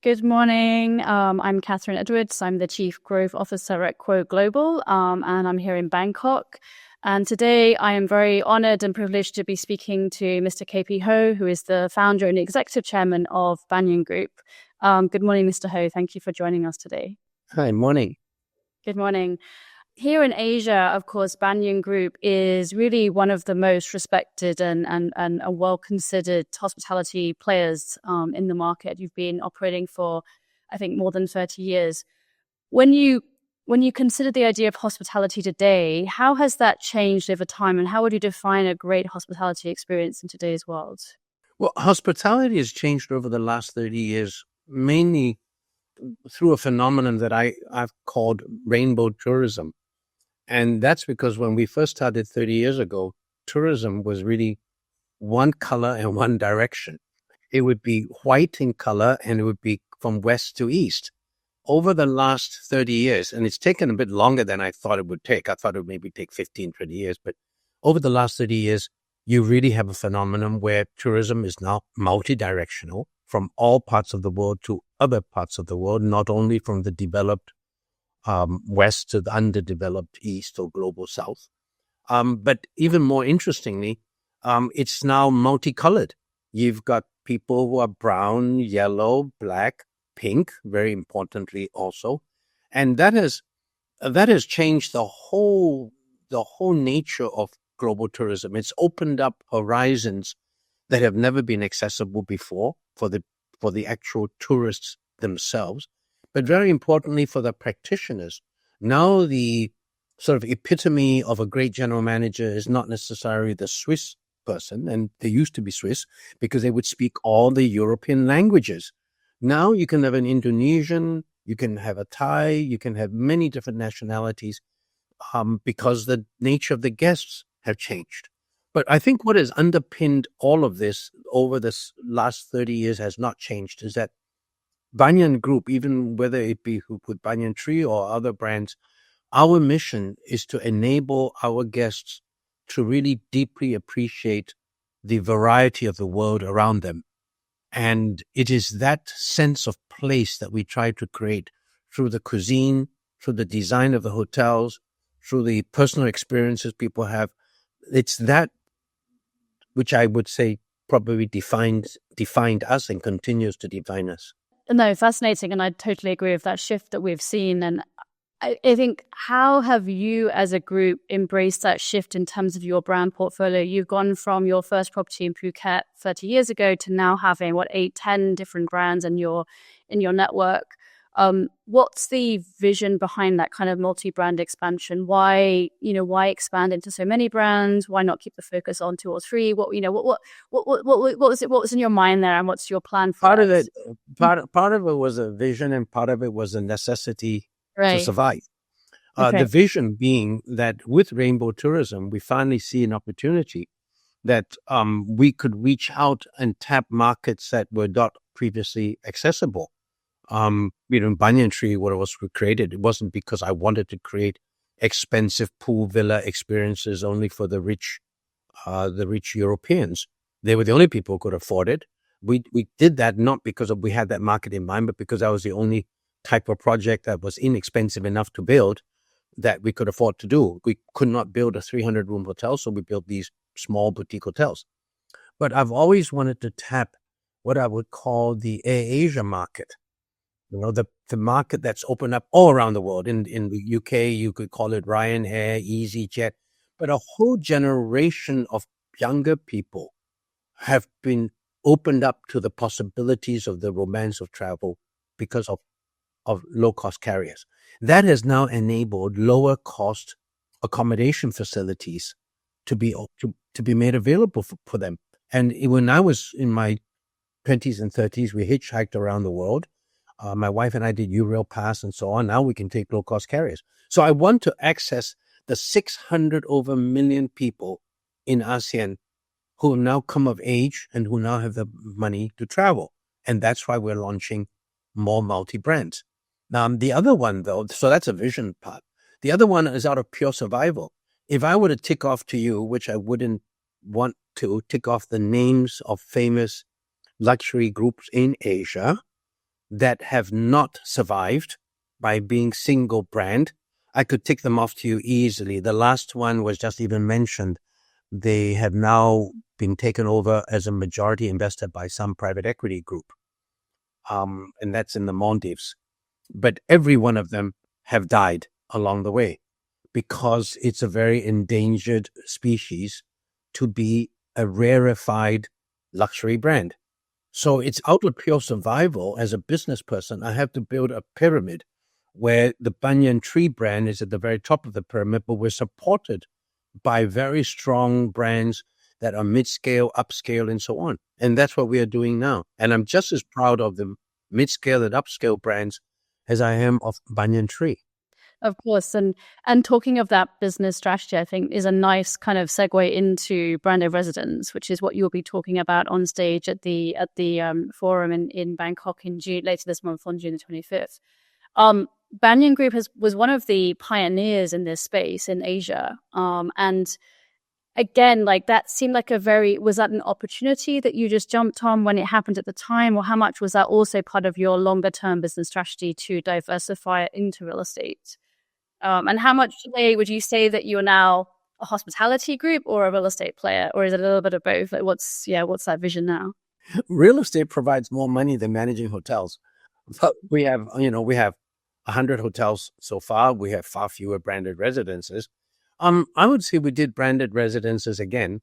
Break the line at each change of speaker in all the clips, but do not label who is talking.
Good morning. I'm Catherine Edwards. I'm the Chief Growth Officer at QUO Global, and I'm here in Bangkok. And today I am very honored and privileged to be speaking to Mr. KP Ho, who is the founder and executive chairman of Banyan Group. Good morning, Mr. Ho. Thank you for joining us today.
Hi, morning.
Good morning. Here in Asia, of course, Banyan Group is really one of the most respected and well-considered hospitality players in the market. You've been operating for, I think, more than 30 years. When you consider the idea of hospitality today, how has that changed over time, and how would you define a great hospitality experience in today's world?
Well, hospitality has changed over the last 30 years, mainly through a phenomenon that I've called rainbow tourism. And that's because when we first started 30 years ago, tourism was really one color and one direction. It would be white in color and it would be from west to east. Over the last 30 years, and it's taken a bit longer than I thought it would take. I thought it would maybe take 15, 20 years. But over the last 30 years, you really have a phenomenon where tourism is now multi-directional from all parts of the world to other parts of the world, not only from the developed west to the underdeveloped east or global south. But even more interestingly, it's now multicolored. You've got people who are brown, yellow, black, pink, very importantly also. And that has changed the whole nature of global tourism. It's opened up horizons that have never been accessible before for the actual tourists themselves. But very importantly for the practitioners, now the sort of epitome of a great general manager is not necessarily the Swiss person, and they used to be Swiss because they would speak all the European languages. Now you can have an Indonesian, you can have a Thai, you can have many different nationalities because the nature of the guests have changed. But I think what has underpinned all of this over this last 30 years has not changed, is that Banyan Group, even whether it be with Banyan Tree or other brands, our mission is to enable our guests to really deeply appreciate the variety of the world around them. And it is that sense of place that we try to create through the cuisine, through the design of the hotels, through the personal experiences people have. It's that which I would say probably defined us and continues to define us.
No, fascinating. And I totally agree with that shift that we've seen. And I think, how have you as a group embraced that shift in terms of your brand portfolio? You've gone from your first property in Phuket 30 years ago to now having 8, 10 different brands in your network. What's the vision behind that kind of multi-brand expansion? Why expand into so many brands? Why not keep the focus on 2 or 3? What was in your mind there, and what's your plan for
part of it? Part of it was a vision, and part of it was a necessity to survive.
Okay.
The vision being that with rainbow tourism, we finally see an opportunity that we could reach out and tap markets that were not previously accessible. Banyan Tree, what it was created, it wasn't because I wanted to create expensive pool villa experiences only for the rich Europeans. They were the only people who could afford it. We did that not because we had that market in mind, but because that was the only type of project that was inexpensive enough to build that we could afford to do. We could not build a 300-room hotel, so we built these small boutique hotels. But I've always wanted to tap what I would call the Air Asia market. The market that's opened up all around the world. In the UK, you could call it Ryanair, EasyJet. But a whole generation of younger people have been opened up to the possibilities of the romance of travel because of low-cost carriers. That has now enabled lower-cost accommodation facilities to be made available for them. And when I was in my 20s and 30s, we hitchhiked around the world. My wife and I did URail Pass and so on. Now we can take low-cost carriers. So I want to access the 600 over million people in ASEAN who have now come of age and who now have the money to travel. And that's why we're launching more multi-brands. Now, the other one, though, so that's a vision part. The other one is out of pure survival. If I were to tick off to you, which I wouldn't want to, tick off the names of famous luxury groups in Asia, that have not survived by being single brand. I could tick them off to you easily. The last one was just even mentioned. They have now been taken over as a majority investor by some private equity group. And that's in the Maldives. But every one of them have died along the way because it's a very endangered species to be a rarefied luxury brand. So it's out of pure survival. As a business person, I have to build a pyramid where the Banyan tree brand is at the very top of the pyramid, but we're supported by very strong brands that are mid-scale, upscale, and so on. And that's what we are doing now. And I'm just as proud of the mid-scale and upscale brands as I am of Banyan tree.
Of course, and talking of that business strategy, I think is a nice kind of segue into branded residence, which is what you'll be talking about on stage at the forum in Bangkok in June, later this month on June the 25th. Banyan Group was one of the pioneers in this space in Asia, and again, like that seemed like was that an opportunity that you just jumped on when it happened at the time, or how much was that also part of your longer term business strategy to diversify into real estate? And how much today would you say that you're now a hospitality group or a real estate player, or is it a little bit of both? Like what's that vision now?
Real estate provides more money than managing hotels. But we have 100 hotels so far. We have far fewer branded residences. I would say we did branded residences again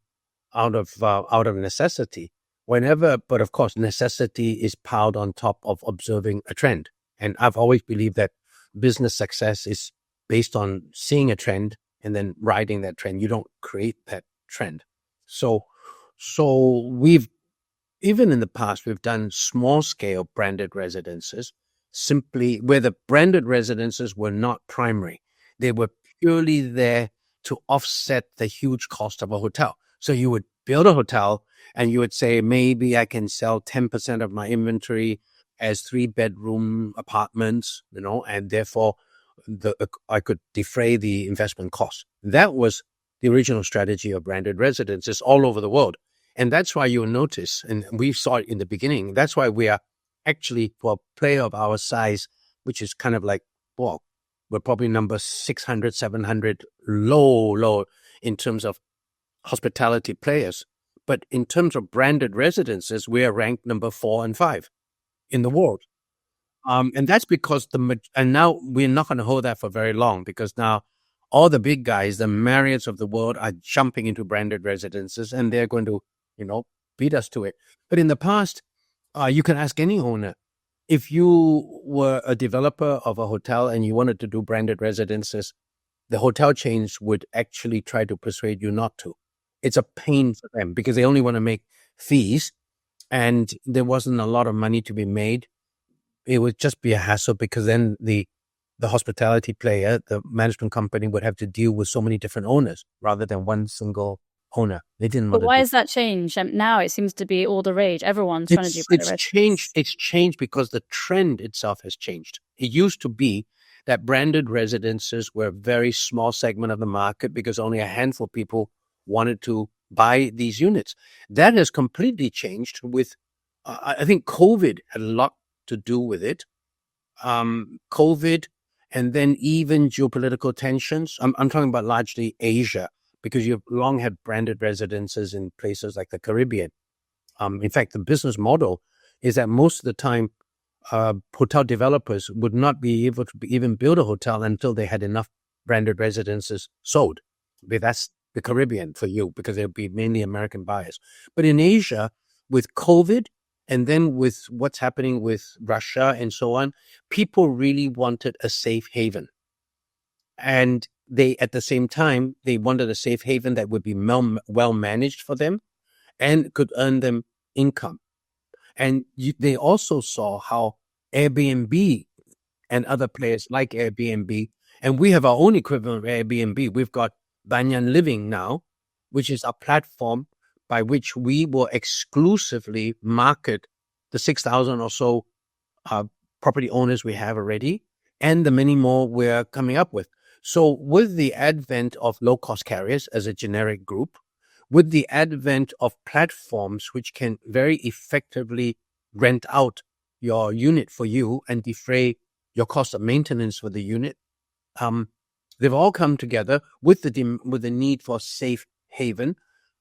out of necessity. But of course, necessity is piled on top of observing a trend. And I've always believed that business success is based on seeing a trend and then riding that trend. You don't create that trend. So we've, even in the past, we've done small scale branded residences simply where the branded residences were not primary. They were purely there to offset the huge cost of a hotel. So you would build a hotel and you would say, maybe I can sell 10% of my inventory as 3-bedroom apartments, and therefore I could defray the investment cost. That was the original strategy of branded residences all over the world. And that's why you'll notice, and we saw it in the beginning, that's why we are actually, for a player of our size, which is kind of like, we're probably number 600, 700, low in terms of hospitality players. But in terms of branded residences, we are ranked number 4 and 5 in the world. And that's because and now we're not going to hold that for very long, because now all the big guys, the Marriotts of the world, are jumping into branded residences and they're going to, beat us to it. But in the past, you can ask any owner, if you were a developer of a hotel and you wanted to do branded residences, the hotel chains would actually try to persuade you not to. It's a pain for them because they only want to make fees, and there wasn't a lot of money to be made. It would just be a hassle because then the hospitality player, the management company, would have to deal with so many different owners rather than one single owner. They didn't want
But why has that changed? Now it seems to be all the rage. Everyone's trying to do branded
residences. It's changed because the trend itself has changed. It used to be that branded residences were a very small segment of the market because only a handful of people wanted to buy these units. That has completely changed with, I think COVID had a lot to do with it. COVID, and then even geopolitical tensions. I'm talking about largely Asia, because you've long had branded residences in places like the Caribbean. In fact, the business model is that most of the time, hotel developers would not be able to even build a hotel until they had enough branded residences sold. But that's the Caribbean for you, because they'll be mainly American buyers. But in Asia, with COVID, and then with what's happening with Russia and so on, people really wanted a safe haven. And they, at the same time, they wanted a safe haven that would be well managed for them and could earn them income. And they also saw how Airbnb and other players like Airbnb, and we have our own equivalent of Airbnb. We've got Banyan Living now, which is a platform by which we will exclusively market the 6,000 or so property owners we have already, and the many more we're coming up with. So with the advent of low-cost carriers as a generic group, with the advent of platforms which can very effectively rent out your unit for you and defray your cost of maintenance for the unit. They've all come together with the need for safe haven,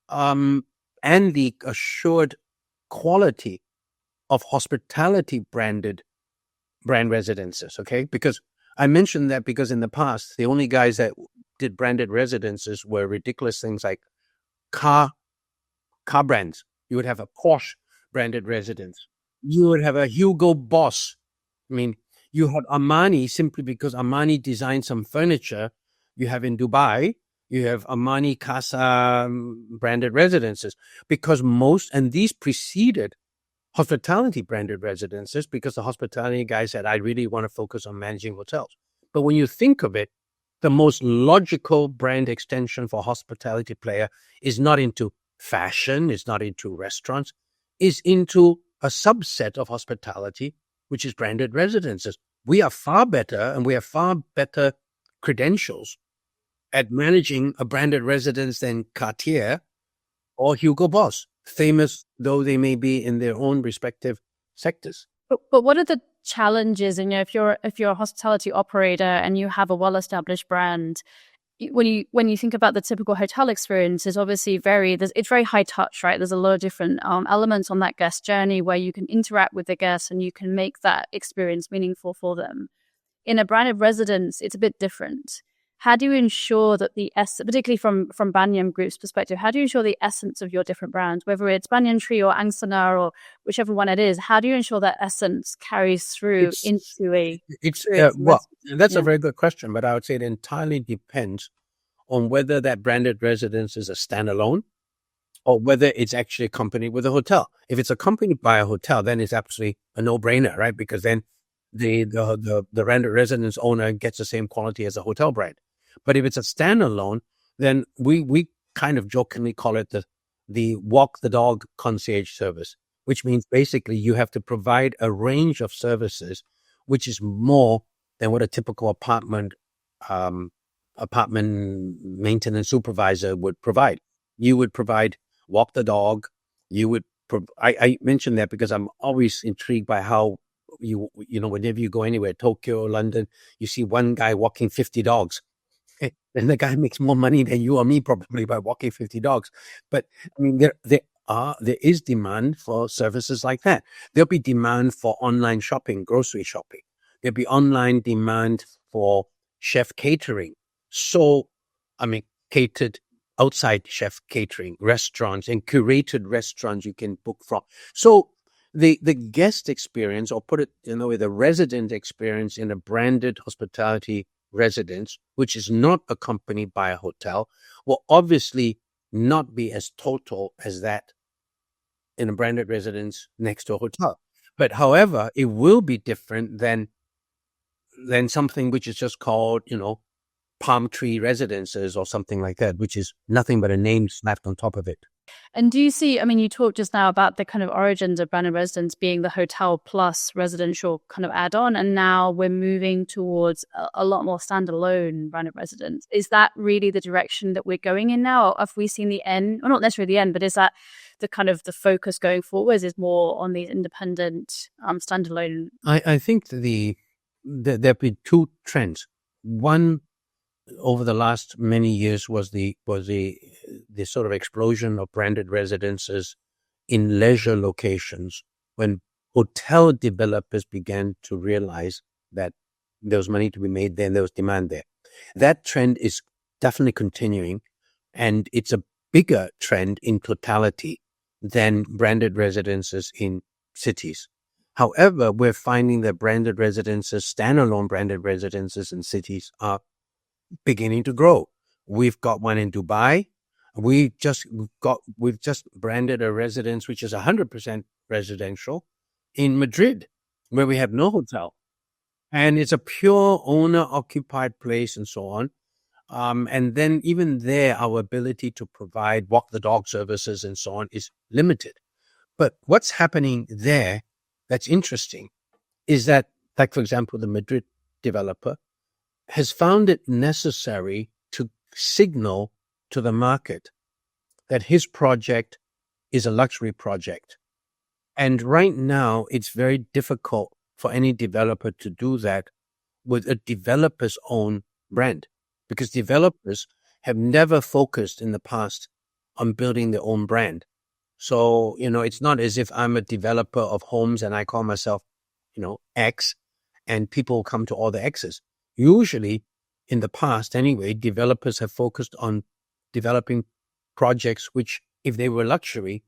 and the assured quality of hospitality brand residences. Okay, because I mentioned that because in the past the only guys that did branded residences were ridiculous things like car brands. You would have a Porsche branded residence. You would have a Hugo Boss. I mean, you have Armani simply because Armani designed some furniture. You have in Dubai, you have Armani Casa branded residences because and these preceded hospitality branded residences because the hospitality guy said, I really want to focus on managing hotels. But when you think of it, the most logical brand extension for hospitality player is not into fashion, is not into restaurants, is into a subset of hospitality, which is branded residences. We are far better and we have far better credentials at managing a branded residence than Cartier or Hugo Boss, famous though they may be in their own respective sectors.
But what are the challenges? And if you're a hospitality operator and you have a well-established brand, when you think about the typical hotel experience, is obviously it's very high touch, right? There's a lot of different elements on that guest journey where you can interact with the guests and you can make that experience meaningful for them. In a branded residence, it's a bit different. How do you ensure that particularly from Banyan Group's perspective, how do you ensure the essence of your different brands, whether it's Banyan Tree or Angsana or whichever one it is, how do you ensure that essence carries through into a...
That's a very good question, but I would say it entirely depends on whether that branded residence is a standalone or whether it's actually accompanied with a hotel. If it's accompanied by a hotel, then it's absolutely a no-brainer, right? Because then the branded residence owner gets the same quality as a hotel brand. But if it's a standalone, then we kind of jokingly call it the walk the dog concierge service, which means basically you have to provide a range of services, which is more than what a typical apartment maintenance supervisor would provide. You would provide walk the dog. You would. I mentioned that because I'm always intrigued by how you know whenever you go anywhere, Tokyo, London, you see one guy walking 50 dogs. And the guy makes more money than you or me probably by walking 50 dogs. But I mean, there is demand for services like that. There'll be demand for online shopping, grocery shopping. There'll be online demand for chef catering. So, I mean, catered outside chef catering, restaurants and curated restaurants you can book from. So the guest experience, or put it the resident experience in a branded hospitality residence, which is not accompanied by a hotel, will obviously not be as total as that in a branded residence next to a hotel. But however, it will be different than something which is just called, palm tree residences or something like that, which is nothing but a name slapped on top of it.
And do you see, I mean, you talked just now about the kind of origins of branded residence being the hotel plus residential kind of add-on, and now we're moving towards a lot more standalone branded residence. Is that really the direction that we're going in now? Or have we seen the end, or not necessarily the end, but is that the kind of the focus going forward is more on these independent standalone?
I think there have been two trends. One, over the last many years was the sort of explosion of branded residences in leisure locations when hotel developers began to realize that there was money to be made there and there was demand there. That trend is definitely continuing, and it's a bigger trend in totality than branded residences in cities. However, we're finding that branded residences, standalone branded residences in cities are beginning to grow. We've got one in Dubai. We've just branded a residence which is 100% residential in Madrid, where we have no hotel, and it's a pure owner-occupied place and so on. And then even there, our ability to provide walk the dog services and so on is limited. But what's happening there that's interesting is that, like, for example, the Madrid developer has found it necessary to signal to the market that his project is a luxury project. And right now, it's very difficult for any developer to do that with a developer's own brand, because developers have never focused in the past on building their own brand. So, it's not as if I'm a developer of homes and I call myself, X, and people come to all the X's. Usually, in the past anyway, developers have focused on developing projects which, if they were luxury,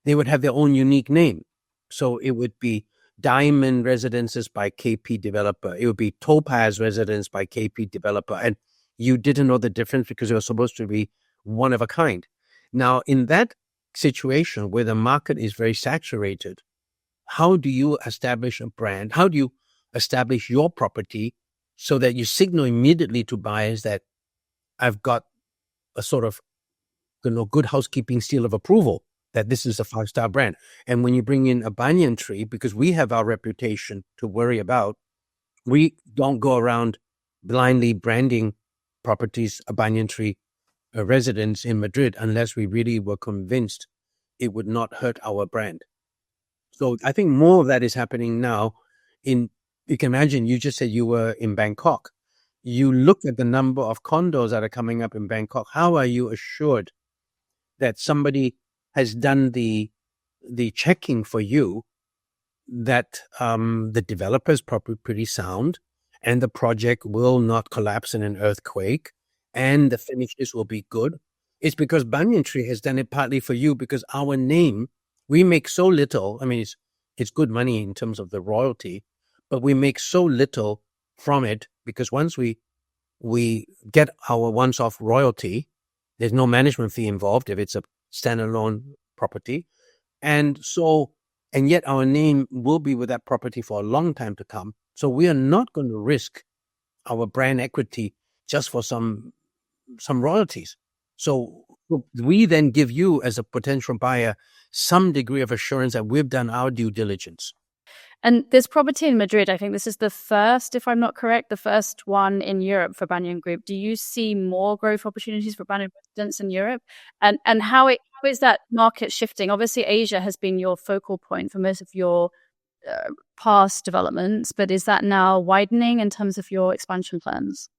they would have their own unique name. So it would be Diamond Residences by KP Developer. It would be Topaz Residence by KP Developer. And you didn't know the difference because it was supposed to be one of a kind. Now, in that situation where the market is very saturated, how do you establish a brand? How do you establish your property so that you signal immediately to buyers that I've got a sort of good housekeeping seal of approval that this is a 5-star brand? And when you bring in a banyan tree, because we have our reputation to worry about, we don't go around blindly branding properties a banyan tree a residence in Madrid unless we really were convinced it would not hurt our brand. So I think more of that is happening now. You can imagine, you just said you were in Bangkok. You look at the number of condos that are coming up in Bangkok. How are you assured that somebody has done the checking for you, that the developer is probably pretty sound and the project will not collapse in an earthquake and the finishes will be good? It's because Banyan Tree has done it partly for you, because our name, we make so little. I mean, it's good money in terms of the royalty, but we make so little from it because once we get our once-off royalty, there's no management fee involved if it's a standalone property. And yet our name will be with that property for a long time to come. So we are not going to risk our brand equity just for some royalties. So we then give you, as a potential buyer, some degree of assurance that we've done our due diligence.
And this property in Madrid, I think this is the first, if I'm not correct, the first one in Europe for Banyan Group. Do you see more growth opportunities for Banyan residents in Europe? And how is that market shifting? Obviously, Asia has been your focal point for most of your past developments, but is that now widening in terms of your expansion plans?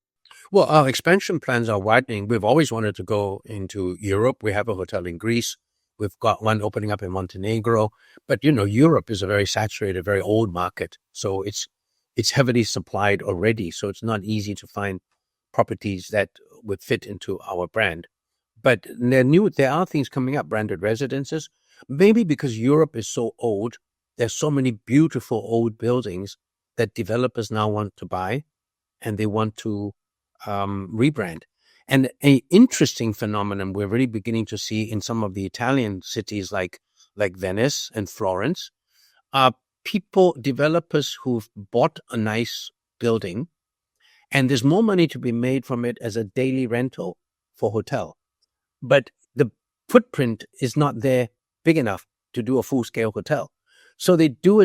Well, our expansion plans are widening. We've always wanted to go into Europe. We have a hotel in Greece. We've got one opening up in Montenegro. But, Europe is a very saturated, very old market. So it's heavily supplied already. So it's not easy to find properties that would fit into our brand. But there are things coming up, branded residences. Maybe because Europe is so old, there's so many beautiful old buildings that developers now want to buy and they want to rebrand. And an interesting phenomenon we're really beginning to see in some of the Italian cities like Venice and Florence are developers who've bought a nice building and there's more money to be made from it as a daily rental for hotel. But the footprint is not there big enough to do a full-scale hotel. So they do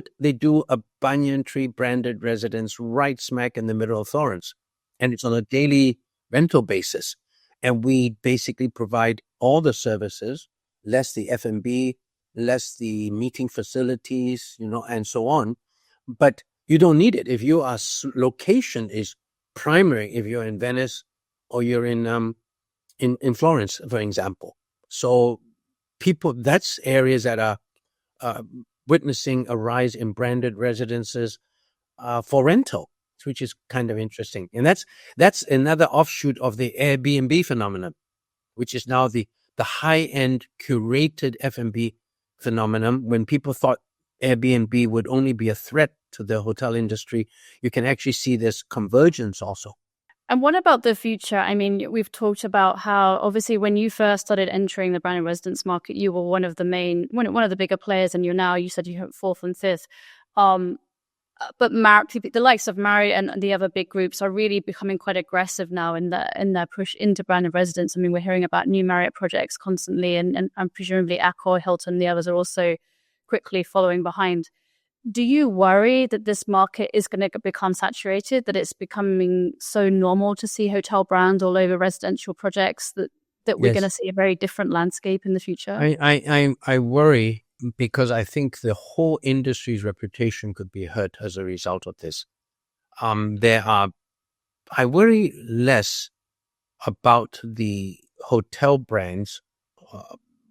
a Banyan Tree branded residence right smack in the middle of Florence. And it's on a daily rental basis. And we basically provide all the services, less the F&B, less the meeting facilities, and so on. But you don't need it if your location is primary, if you're in Venice or you're in Florence, for example. So that's areas that are witnessing a rise in branded residences for rental, which is kind of interesting. And that's another offshoot of the Airbnb phenomenon, which is now the high-end curated F&B phenomenon. When people thought Airbnb would only be a threat to the hotel industry, you can actually see this convergence also.
And what about the future? I mean, we've talked about how obviously when you first started entering the branded residence market, you were one of the bigger players, and you said you have fourth and fifth. But the likes of Marriott and the other big groups are really becoming quite aggressive now in their push into branded residence. I mean, we're hearing about new Marriott projects constantly, and presumably Accor, Hilton, the others are also quickly following behind. Do you worry that this market is going to become saturated, that it's becoming so normal to see hotel brands all over residential projects that we're going to see a very different landscape in the future?
I worry because I think the whole industry's reputation could be hurt as a result of this. I worry less about the hotel brands,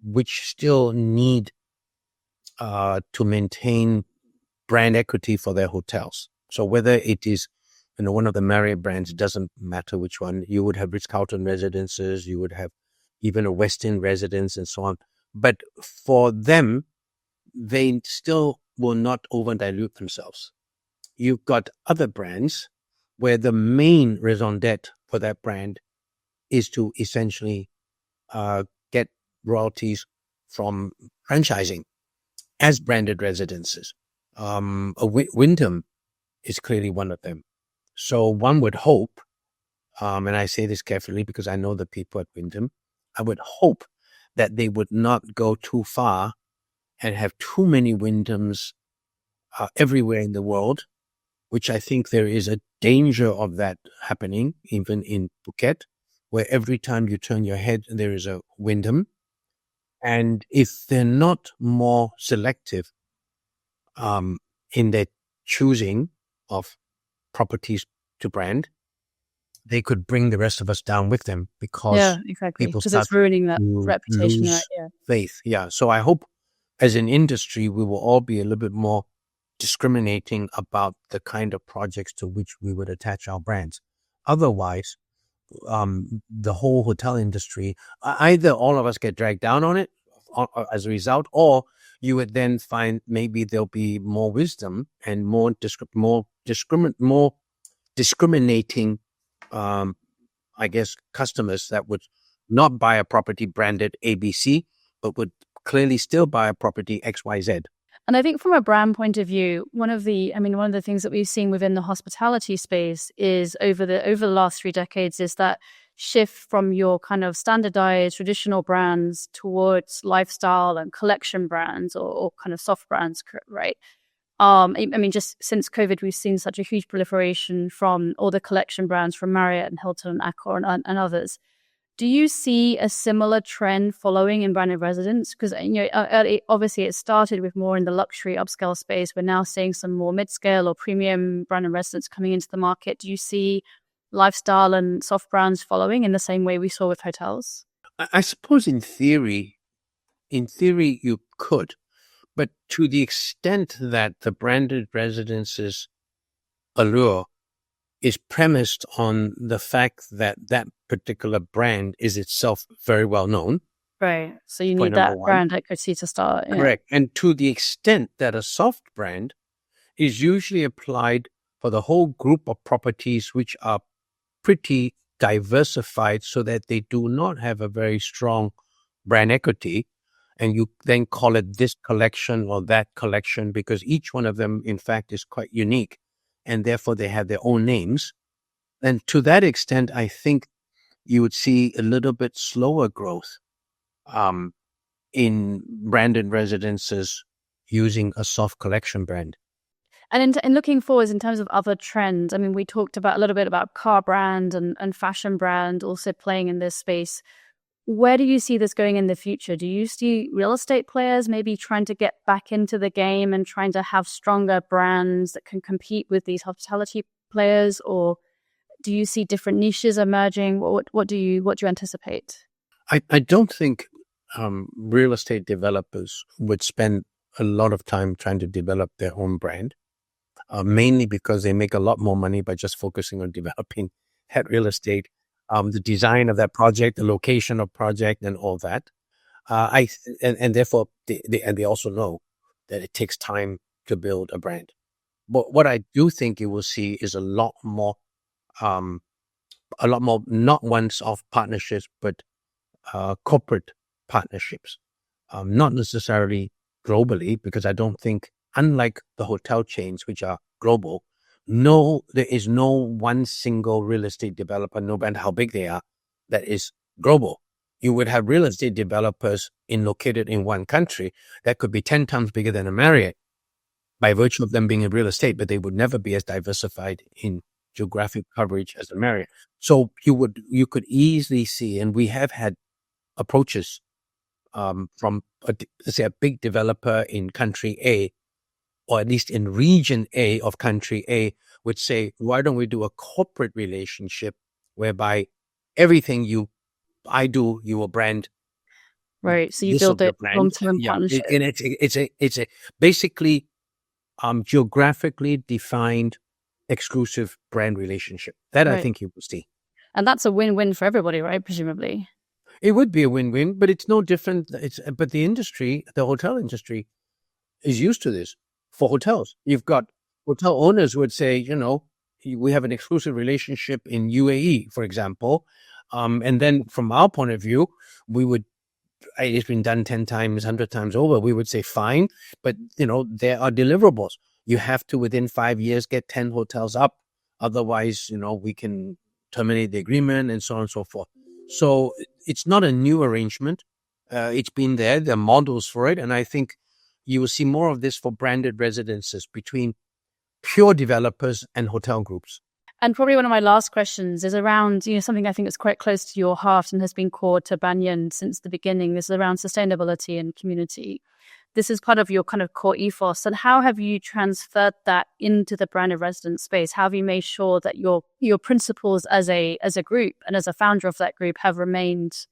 which still need to maintain brand equity for their hotels. So whether it is, one of the Marriott brands, doesn't matter which one. You would have Ritz-Carlton Residences, you would have even a Westin Residence and so on. But for them, they still will not over-dilute themselves. You've got other brands where the main raison d'etre for that brand is to essentially get royalties from franchising as branded residences. Wyndham is clearly one of them. So one would hope, and I say this carefully because I know the people at Wyndham, I would hope that they would not go too far and have too many Wyndhams everywhere in the world, which I think there is a danger of that happening, even in Phuket, where every time you turn your head, there is a Wyndham. And if they're not more selective in their choosing of properties to brand, they could bring the rest of us down with them because
exactly.
people
Because
start
it's ruining that
to
reputation,
lose
right?
faith. Yeah. So I hope as an industry, we will all be a little bit more discriminating about the kind of projects to which we would attach our brands. Otherwise, the whole hotel industry, either all of us get dragged down on it as a result, or you would then find maybe there'll be more wisdom and more discriminating, I guess, customers that would not buy a property branded ABC, but would clearly still buy a property XYZ.
And I think from a brand point of view, one of the things that we've seen within the hospitality space is over the last 3 decades is that shift from your kind of standardized traditional brands towards lifestyle and collection brands or kind of soft brands, right? Just since COVID, we've seen such a huge proliferation from all the collection brands from Marriott and Hilton and Accor and others. Do you see a similar trend following in branded residence? Because obviously it started with more in the luxury upscale space. We're now seeing some more mid-scale or premium branded residence coming into the market. Do you see lifestyle and soft brands following in the same way we saw with hotels?
I suppose in theory you could, but to the extent that the branded residences allure is premised on the fact that that particular brand is itself very well known.
Right. So you need that brand equity to start. Yeah.
Correct. And to the extent that a soft brand is usually applied for the whole group of properties which are pretty diversified so that they do not have a very strong brand equity, and you then call it this collection or that collection because each one of them, in fact, is quite unique. And therefore, they have their own names. And to that extent, I think you would see a little bit slower growth in branded residences using a soft collection brand.
And in looking forwards in terms of other trends, we talked about a little bit about car brand and fashion brand also playing in this space. Where do you see this going in the future? Do you see real estate players maybe trying to get back into the game and trying to have stronger brands that can compete with these hospitality players? Or do you see different niches emerging? What do you anticipate?
I don't think real estate developers would spend a lot of time trying to develop their own brand, mainly because they make a lot more money by just focusing on developing that real estate. The design of that project, the location of project, and all that. And therefore, they also know that it takes time to build a brand. But what I do think you will see is a lot more not once-off partnerships, but corporate partnerships. Not necessarily globally, because I don't think, unlike the hotel chains, which are global, there is no one single real estate developer, no matter how big they are, that is global. You would have real estate developers located in one country that could be 10 times bigger than a Marriott by virtue of them being in real estate, but they would never be as diversified in geographic coverage as a Marriott. So you could easily see, and we have had approaches from, let's say, a big developer in country A, or at least in region A of country A, would say, why don't we do a corporate relationship whereby everything I do, you will brand
Right. So you
this
build
of
a
your brand.
long-term
Yeah.
partnership.
And it's a basically geographically defined exclusive brand relationship. That I
Right.
think you will see.
And that's a win-win for everybody, right? Presumably.
It would be a win-win, but it's no different. But the industry, the hotel industry, is used to this. For hotels, you've got hotel owners who would say, we have an exclusive relationship in UAE, for example, and then from our point of view, we would. It's been done 10 times, 100 times over. We would say fine, but there are deliverables. You have to within 5 years get 10 hotels up. Otherwise, we can terminate the agreement and so on and so forth. So it's not a new arrangement. It's been there. There are models for it. And I think you will see more of this for branded residences between pure developers and hotel groups.
And probably one of my last questions is around, something I think is quite close to your heart and has been core to Banyan since the beginning. This is around sustainability and community. This is part of your kind of core ethos. And how have you transferred that into the branded residence space? How have you made sure that your principles as a group and as a founder of that group have remained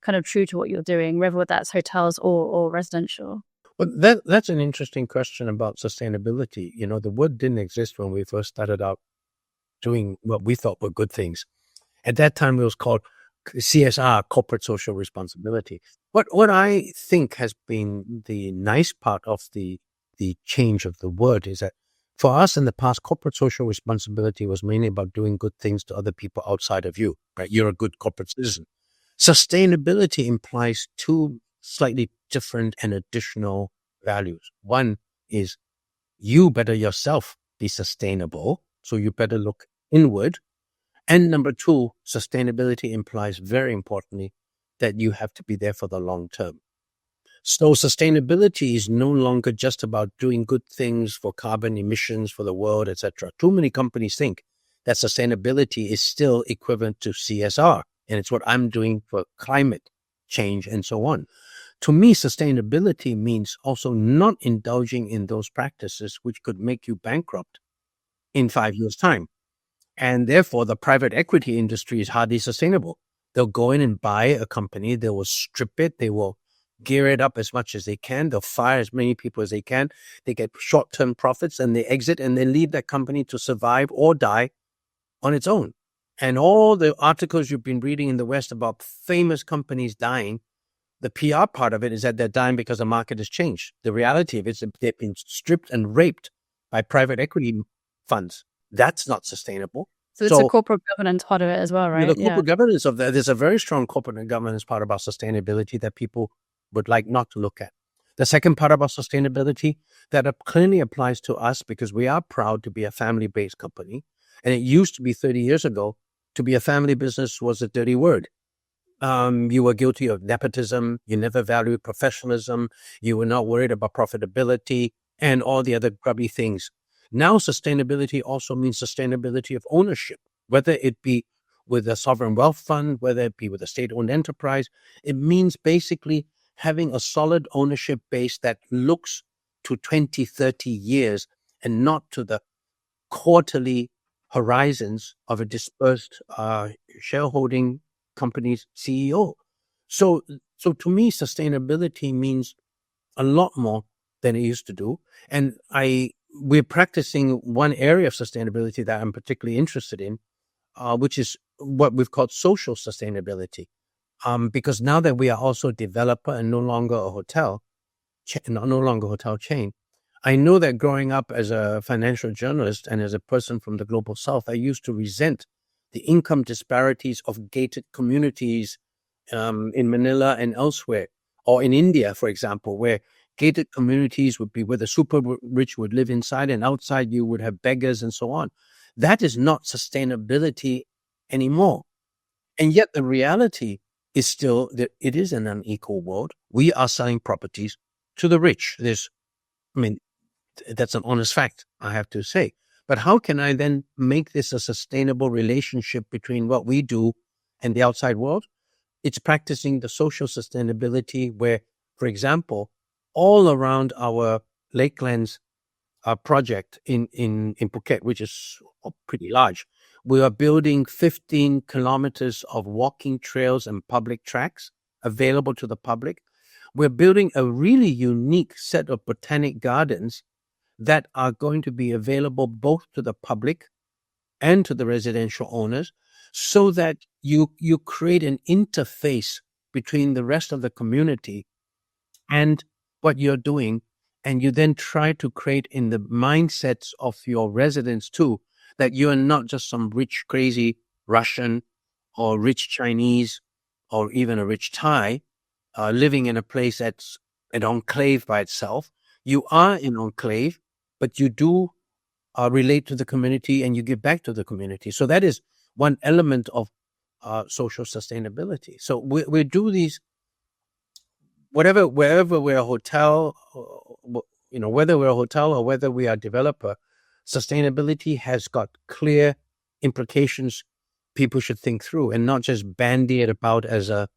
kind of true to what you're doing, whether that's hotels or residential?
Well, that's an interesting question about sustainability. The word didn't exist when we first started out doing what we thought were good things. At that time, it was called CSR, corporate social responsibility. What I think has been the nice part of the change of the word is that for us in the past, corporate social responsibility was mainly about doing good things to other people outside of you, right? You're a good corporate citizen. Sustainability implies two slightly different and additional values. One is you better yourself be sustainable. So you better look inward. And number two, sustainability implies very importantly that you have to be there for the long term. So sustainability is no longer just about doing good things for carbon emissions for the world, etc. Too many companies think that sustainability is still equivalent to CSR, and it's what I'm doing for climate change and so on. To me, sustainability means also not indulging in those practices which could make you bankrupt in 5 years' time. And therefore, the private equity industry is hardly sustainable. They'll go in and buy a company. They will strip it. They will gear it up as much as they can. They'll fire as many people as they can. They get short-term profits and they exit and they leave that company to survive or die on its own. And all the articles you've been reading in the West about famous companies dying, the PR part of it is that they're dying because the market has changed. The reality of it is that they've been stripped and raped by private equity funds. That's not sustainable.
So it's a corporate governance part of it as well, right?
The corporate governance of that, there's a very strong corporate governance part about sustainability that people would like not to look at. The second part about sustainability that clearly applies to us because we are proud to be a family-based company. And it used to be 30 years ago, to be a family business was a dirty word. You were guilty of nepotism. You never valued professionalism. You were not worried about profitability and all the other grubby things. Now, sustainability also means sustainability of ownership, whether it be with a sovereign wealth fund, whether it be with a state-owned enterprise. It means basically having a solid ownership base that looks to 20, 30 years and not to the quarterly horizons of a dispersed shareholding company's CEO. So to me, sustainability means a lot more than it used to do. And we're practicing one area of sustainability that I'm particularly interested in, which is what we've called social sustainability. Because now that we are also a developer and no longer a hotel chain, I know that growing up as a financial journalist and as a person from the global south, I used to resent the income disparities of gated communities in Manila and elsewhere, or in India, for example, where gated communities would be where the super rich would live inside and outside you would have beggars and so on. That is not sustainability anymore. And yet the reality is still that it is an unequal world. We are selling properties to the rich. That's an honest fact, I have to say. But how can I then make this a sustainable relationship between what we do and the outside world? it's practicing the social sustainability where, for example, all around our Lakelands project in Phuket, which is pretty large, we are building 15 kilometers of walking trails and public tracks available to the public. We're building a really unique set of botanic gardens that are going to be available both to the public and to the residential owners, so that you create an interface between the rest of the community and what you're doing. And you then try to create in the mindsets of your residents too, that you are not just some rich, crazy Russian or rich Chinese or even a rich Thai living in a place that's an enclave by itself. You are an enclave, but you do relate to the community and you give back to the community. So that is one element of social sustainability. So we do these, wherever we're a hotel, whether we're a hotel or whether we are a developer, sustainability has got clear implications people should think through and not just bandy it about as a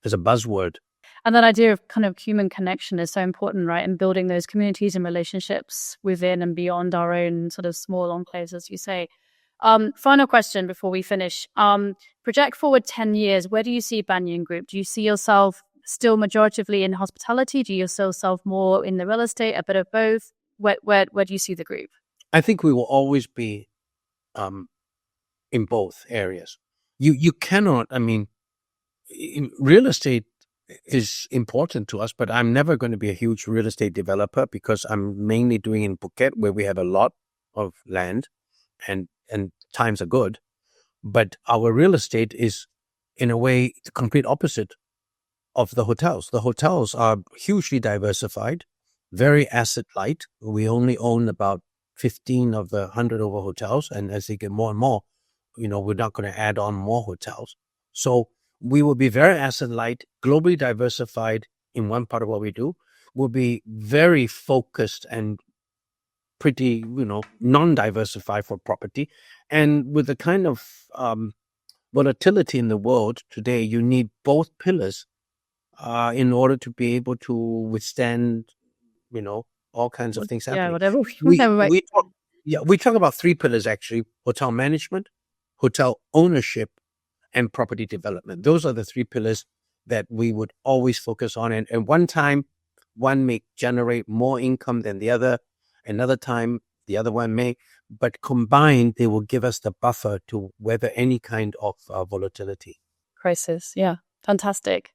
buzzword.
And that idea of kind of human connection is so important, right? And building those communities and relationships within and beyond our own sort of small enclaves, as you say. Final question before we finish. Project forward 10 years. Where do you see Banyan Group? Do you see yourself still majoritively in hospitality? Do you see yourself more in the real estate, a bit of both? Where do you see the group?
I think we will always be in both areas. You cannot, real estate is important to us, but I'm never going to be a huge real estate developer because I'm mainly doing in Phuket where we have a lot of land and times are good. But our real estate is in a way the complete opposite of the hotels. The hotels are hugely diversified, very asset light. We only own about 15 of the 100 over hotels. And as they get more and more, we're not going to add on more hotels. So we will be very asset light, globally diversified in one part of what we do. We'll be very focused and pretty, non-diversified for property. And with the kind of volatility in the world today, you need both pillars in order to be able to withstand, all kinds of things happening.
Yeah, whatever.
We talk about three pillars, actually: hotel management, hotel ownership, and property development. Those are the three pillars that we would always focus on. And one time, one may generate more income than the other. Another time, the other one may. But combined, they will give us the buffer to weather any kind of volatility.
Crisis. Yeah. Fantastic.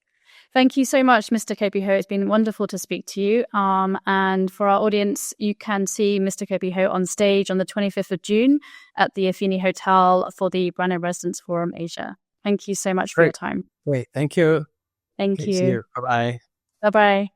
Thank you so much, Mr. KP Ho. It's been wonderful to speak to you. And for our audience, you can see Mr. KP Ho on stage on the 25th of June at the Afini Hotel for the Brand Residence Forum Asia. Thank you so much for your time.
Great. Thank you.
Thank you.
See you. Bye-bye.
Bye-bye.